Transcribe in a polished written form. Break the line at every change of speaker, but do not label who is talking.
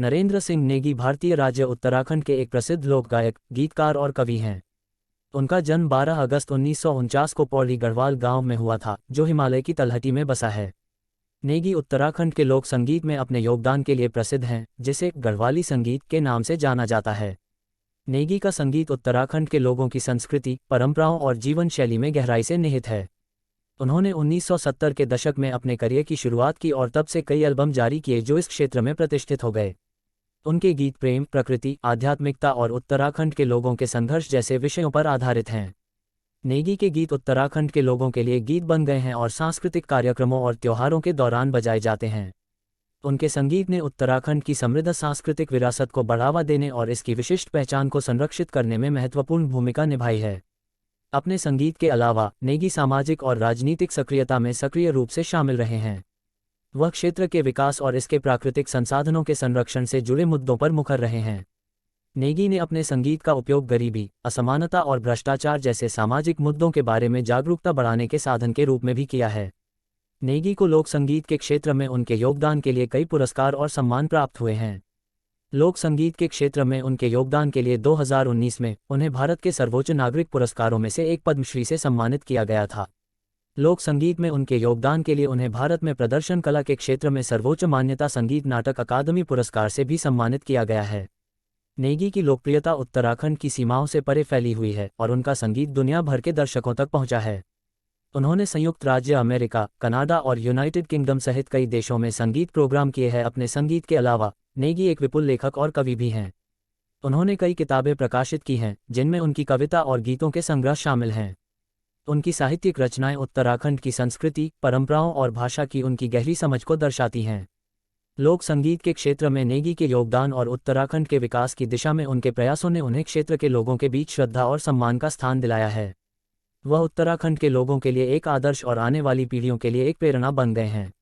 नरेंद्र सिंह नेगी भारतीय राज्य उत्तराखंड के एक प्रसिद्ध लोक गायक, गीतकार और कवि हैं। उनका जन्म 12 अगस्त 1949 को पौड़ी गढ़वाल गांव में हुआ था, जो हिमालय की तलहटी में बसा है। नेगी उत्तराखंड के लोक संगीत में अपने योगदान के लिए प्रसिद्ध हैं, जिसे गढ़वाली संगीत के नाम से जाना जाता है। नेगी का संगीत उत्तराखंड के लोगों की संस्कृति, परंपराओं और जीवन शैली में गहराई से निहित है। उन्होंने 1970 के दशक में अपने करियर की शुरुआत की और तब से कई एल्बम जारी किए जो इस क्षेत्र में प्रतिष्ठित हो गए। उनके गीत प्रेम, प्रकृति, आध्यात्मिकता और उत्तराखंड के लोगों के संघर्ष जैसे विषयों पर आधारित हैं। नेगी के गीत उत्तराखंड के लोगों के लिए गीत बन गए हैं और सांस्कृतिक कार्यक्रमों और त्योहारों के दौरान बजाए जाते हैं। उनके संगीत ने उत्तराखंड की समृद्ध सांस्कृतिक विरासत को बढ़ावा देने और इसकी विशिष्ट पहचान को संरक्षित करने में महत्वपूर्ण भूमिका निभाई है। अपने संगीत के अलावा नेगी सामाजिक और राजनीतिक सक्रियता में सक्रिय रूप से शामिल रहे हैं। वह क्षेत्र के विकास और इसके प्राकृतिक संसाधनों के संरक्षण से जुड़े मुद्दों पर मुखर रहे हैं। नेगी ने अपने संगीत का उपयोग गरीबी, असमानता और भ्रष्टाचार जैसे सामाजिक मुद्दों के बारे में जागरूकता बढ़ाने के साधन के रूप में भी किया है। नेगी को लोक संगीत के क्षेत्र में उनके योगदान के लिए कई पुरस्कार और सम्मान प्राप्त हुए हैं। लोक संगीत के क्षेत्र में उनके योगदान के लिए 2019 में उन्हें भारत के सर्वोच्च नागरिक पुरस्कारों में से एक पद्मश्री से सम्मानित किया गया था। लोक संगीत में उनके योगदान के लिए उन्हें भारत में प्रदर्शन कला के क्षेत्र में सर्वोच्च मान्यता संगीत नाटक अकादमी पुरस्कार से भी सम्मानित किया गया है। नेगी की लोकप्रियता उत्तराखंड की सीमाओं से परे फैली हुई है और उनका संगीत दुनिया भर के दर्शकों तक पहुंचा है। उन्होंने संयुक्त राज्य अमेरिका, कनाडा और यूनाइटेड किंगडम सहित कई देशों में संगीत प्रोग्राम किए हैं। अपने संगीत के अलावा नेगी एक विपुल लेखक और कवि भी हैं। उन्होंने कई किताबें प्रकाशित की हैं, जिनमें उनकी कविता और गीतों के संग्रह शामिल हैं। उनकी साहित्यिक रचनाएं उत्तराखंड की संस्कृति, परंपराओं और भाषा की उनकी गहरी समझ को दर्शाती हैं। लोक संगीत के क्षेत्र में नेगी के योगदान और उत्तराखंड के विकास की दिशा में उनके प्रयासों ने उन्हें क्षेत्र के लोगों के बीच श्रद्धा और सम्मान का स्थान दिलाया है। वह उत्तराखंड के लोगों के लिए एक आदर्श और आने वाली पीढ़ियों के लिए एक प्रेरणा बन गए हैं।